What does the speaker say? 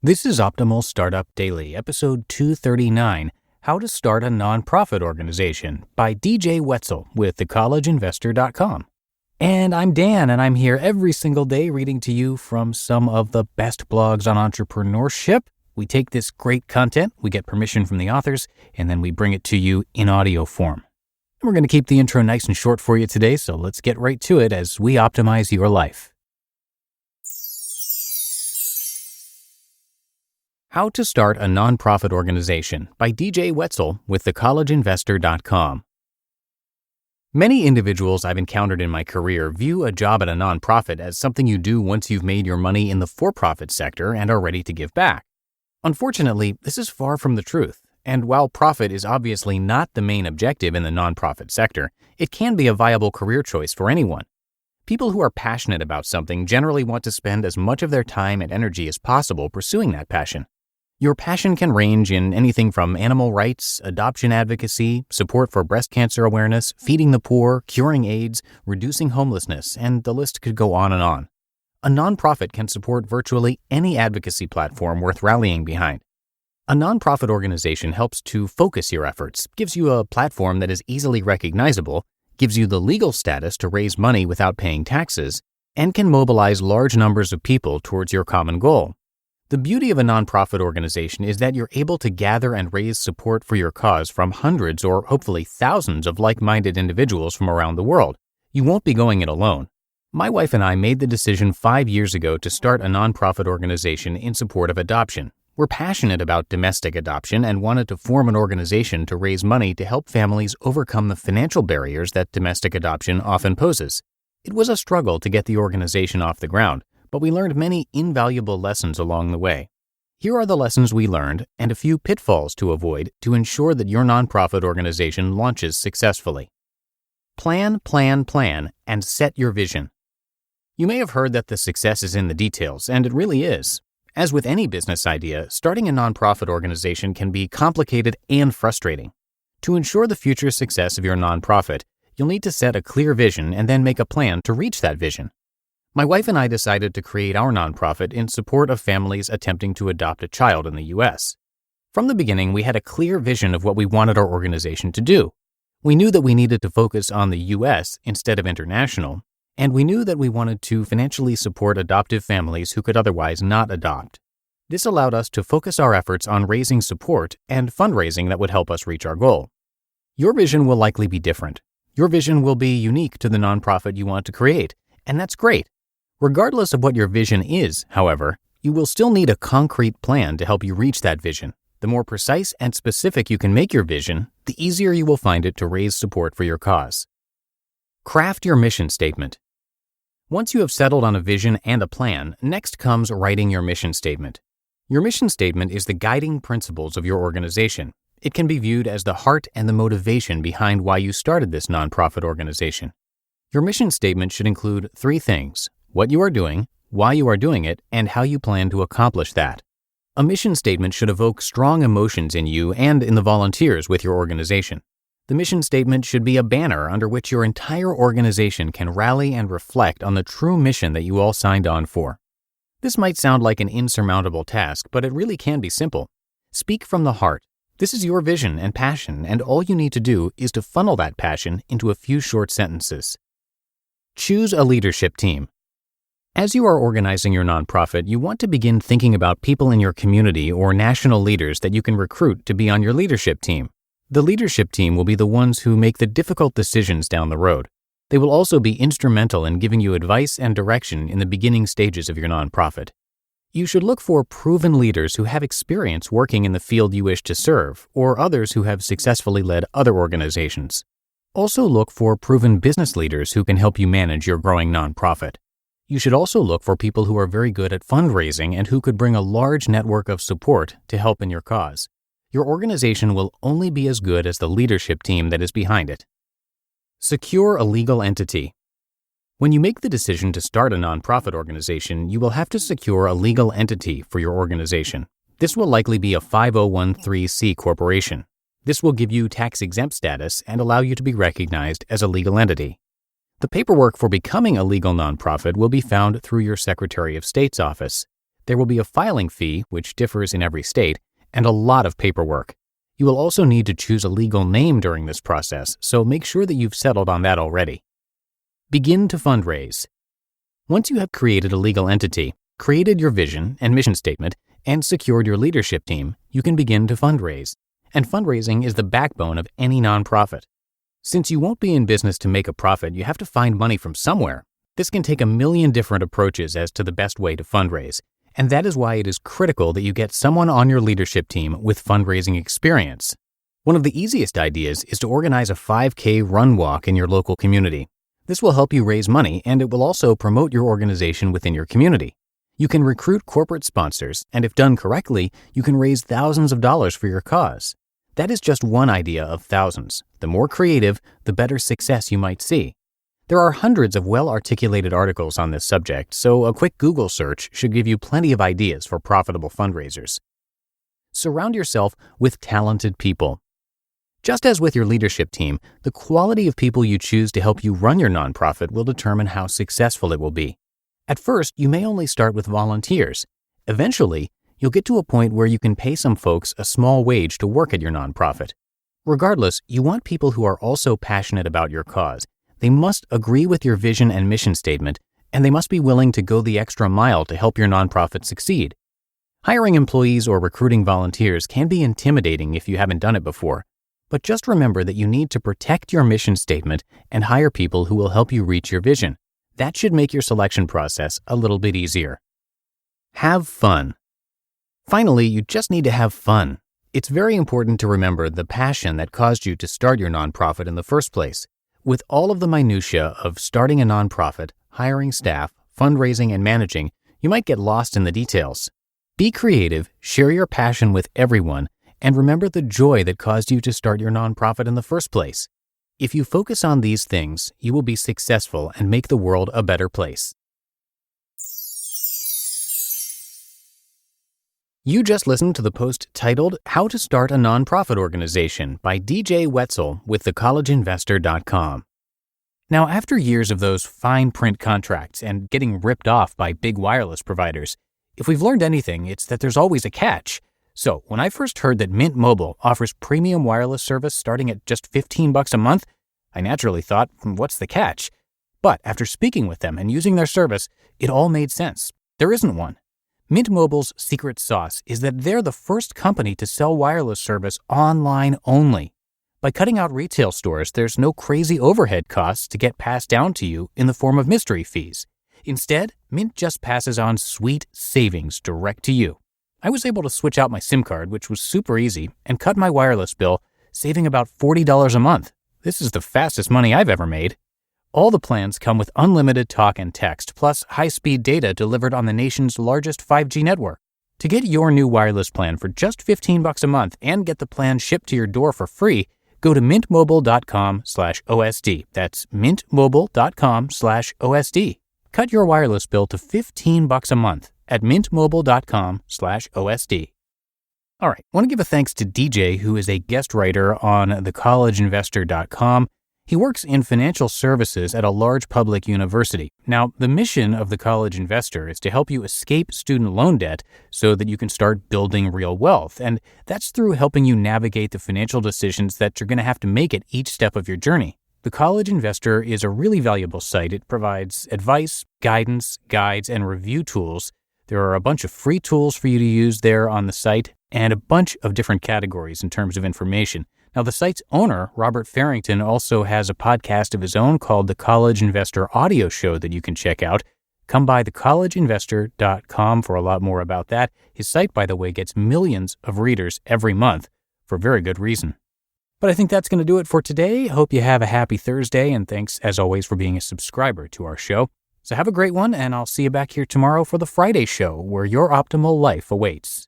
This is Optimal Startup Daily, episode 239, How to Start a Nonprofit Organization by DJ Wetzel with thecollegeinvestor.com. And I'm Dan, and I'm here every single day reading to you from some of the best blogs on entrepreneurship. We take this great content, we get permission from the authors, and then we bring it to you in audio form. We're going to keep the intro nice and short for you today, so let's get right to it as we optimize your life. How to Start a Nonprofit Organization by DJ Wetzel with thecollegeinvestor.com. Many individuals I've encountered in my career view a job at a nonprofit as something you do once you've made your money in the for-profit sector and are ready to give back. Unfortunately, this is far from the truth, and while profit is obviously not the main objective in the nonprofit sector, it can be a viable career choice for anyone. People who are passionate about something generally want to spend as much of their time and energy as possible pursuing that passion. Your passion can range in anything from animal rights, adoption advocacy, support for breast cancer awareness, feeding the poor, curing AIDS, reducing homelessness, and the list could go on and on. A nonprofit can support virtually any advocacy platform worth rallying behind. A nonprofit organization helps to focus your efforts, gives you a platform that is easily recognizable, gives you the legal status to raise money without paying taxes, and can mobilize large numbers of people towards your common goal. The beauty of a nonprofit organization is that you're able to gather and raise support for your cause from hundreds or hopefully thousands of like-minded individuals from around the world. You won't be going it alone. My wife and I made the decision 5 years ago to start a nonprofit organization in support of adoption. We're passionate about domestic adoption and wanted to form an organization to raise money to help families overcome the financial barriers that domestic adoption often poses. It was a struggle to get the organization off the ground, but we learned many invaluable lessons along the way. Here are the lessons we learned and a few pitfalls to avoid to ensure that your nonprofit organization launches successfully. Plan, and set your vision. You may have heard that the success is in the details, and it really is. As with any business idea, starting a nonprofit organization can be complicated and frustrating. To ensure the future success of your nonprofit, you'll need to set a clear vision and then make a plan to reach that vision. My wife and I decided to create our nonprofit in support of families attempting to adopt a child in the U.S. From the beginning, we had a clear vision of what we wanted our organization to do. We knew that we needed to focus on the U.S. instead of international, and we knew that we wanted to financially support adoptive families who could otherwise not adopt. This allowed us to focus our efforts on raising support and fundraising that would help us reach our goal. Your vision will likely be different. Your vision will be unique to the nonprofit you want to create, and that's great. Regardless of what your vision is, however, you will still need a concrete plan to help you reach that vision. The more precise and specific you can make your vision, the easier you will find it to raise support for your cause. Craft your mission statement. Once you have settled on a vision and a plan, next comes writing your mission statement. Your mission statement is the guiding principles of your organization. It can be viewed as the heart and the motivation behind why you started this nonprofit organization. Your mission statement should include 3 things: what you are doing, why you are doing it, and how you plan to accomplish that. A mission statement should evoke strong emotions in you and in the volunteers with your organization. The mission statement should be a banner under which your entire organization can rally and reflect on the true mission that you all signed on for. This might sound like an insurmountable task, but it really can be simple. Speak from the heart. This is your vision and passion, and all you need to do is to funnel that passion into a few short sentences. Choose a leadership team. As you are organizing your nonprofit, you want to begin thinking about people in your community or national leaders that you can recruit to be on your leadership team. The leadership team will be the ones who make the difficult decisions down the road. They will also be instrumental in giving you advice and direction in the beginning stages of your nonprofit. You should look for proven leaders who have experience working in the field you wish to serve, or others who have successfully led other organizations. Also look for proven business leaders who can help you manage your growing nonprofit. You should also look for people who are very good at fundraising and who could bring a large network of support to help in your cause. Your organization will only be as good as the leadership team that is behind it. Secure a legal entity. When you make the decision to start a nonprofit organization, you will have to secure a legal entity for your organization. This will likely be a 5013C corporation. This will give you tax-exempt status and allow you to be recognized as a legal entity. The paperwork for becoming a legal nonprofit will be found through your Secretary of State's office. There will be a filing fee, which differs in every state, and a lot of paperwork. You will also need to choose a legal name during this process, so make sure that you've settled on that already. Begin to fundraise. Once you have created a legal entity, created your vision and mission statement, and secured your leadership team, you can begin to fundraise. And fundraising is the backbone of any nonprofit. Since you won't be in business to make a profit, you have to find money from somewhere. This can take a million different approaches as to the best way to fundraise. And that is why it is critical that you get someone on your leadership team with fundraising experience. One of the easiest ideas is to organize a 5K run walk in your local community. This will help you raise money, and it will also promote your organization within your community. You can recruit corporate sponsors, and if done correctly, you can raise thousands of dollars for your cause. That is just one idea of thousands. The more creative, the better success you might see. There are hundreds of well-articulated articles on this subject, so a quick Google search should give you plenty of ideas for profitable fundraisers. Surround yourself with talented people. Just as with your leadership team, the quality of people you choose to help you run your nonprofit will determine how successful it will be. At first, you may only start with volunteers. Eventually, you'll get to a point where you can pay some folks a small wage to work at your nonprofit. Regardless, you want people who are also passionate about your cause. They must agree with your vision and mission statement, and they must be willing to go the extra mile to help your nonprofit succeed. Hiring employees or recruiting volunteers can be intimidating if you haven't done it before, but just remember that you need to protect your mission statement and hire people who will help you reach your vision. That should make your selection process a little bit easier. Have fun. Finally, you just need to have fun. It's very important to remember the passion that caused you to start your nonprofit in the first place. With all of the minutiae of starting a nonprofit, hiring staff, fundraising, and managing, you might get lost in the details. Be creative, share your passion with everyone, and remember the joy that caused you to start your nonprofit in the first place. If you focus on these things, you will be successful and make the world a better place. You just listened to the post titled How to Start a Nonprofit Organization by DJ Wetzel with thecollegeinvestor.com. Now, after years of those fine print contracts and getting ripped off by big wireless providers, if we've learned anything, it's that there's always a catch. So when I first heard that Mint Mobile offers premium wireless service starting at just $15 a month, I naturally thought, what's the catch? But after speaking with them and using their service, it all made sense. There isn't one. Mint Mobile's secret sauce is that they're the first company to sell wireless service online only. By cutting out retail stores, there's no crazy overhead costs to get passed down to you in the form of mystery fees. Instead, Mint just passes on sweet savings direct to you. I was able to switch out my SIM card, which was super easy, and cut my wireless bill, saving about $40 a month. This is the fastest money I've ever made. All the plans come with unlimited talk and text, plus high-speed data delivered on the nation's largest 5G network. To get your new wireless plan for just $15 a month and get the plan shipped to your door for free, go to mintmobile.com/OSD. That's mintmobile.com/OSD. Cut your wireless bill to $15 a month at mintmobile.com/OSD. All right, I want to give a thanks to DJ, who is a guest writer on thecollegeinvestor.com. He works in financial services at a large public university. Now, the mission of the College Investor is to help you escape student loan debt so that you can start building real wealth. And that's through helping you navigate the financial decisions that you're going to have to make at each step of your journey. The College Investor is a really valuable site. It provides advice, guidance, guides, and review tools. There are a bunch of free tools for you to use there on the site and a bunch of different categories in terms of information. Now, the site's owner, Robert Farrington, also has a podcast of his own called the College Investor Audio Show that you can check out. Come by thecollegeinvestor.com for a lot more about that. His site, by the way, gets millions of readers every month for very good reason. But I think that's going to do it for today. Hope you have a happy Thursday, and thanks, as always, for being a subscriber to our show. So have a great one, and I'll see you back here tomorrow for the Friday show, where your optimal life awaits.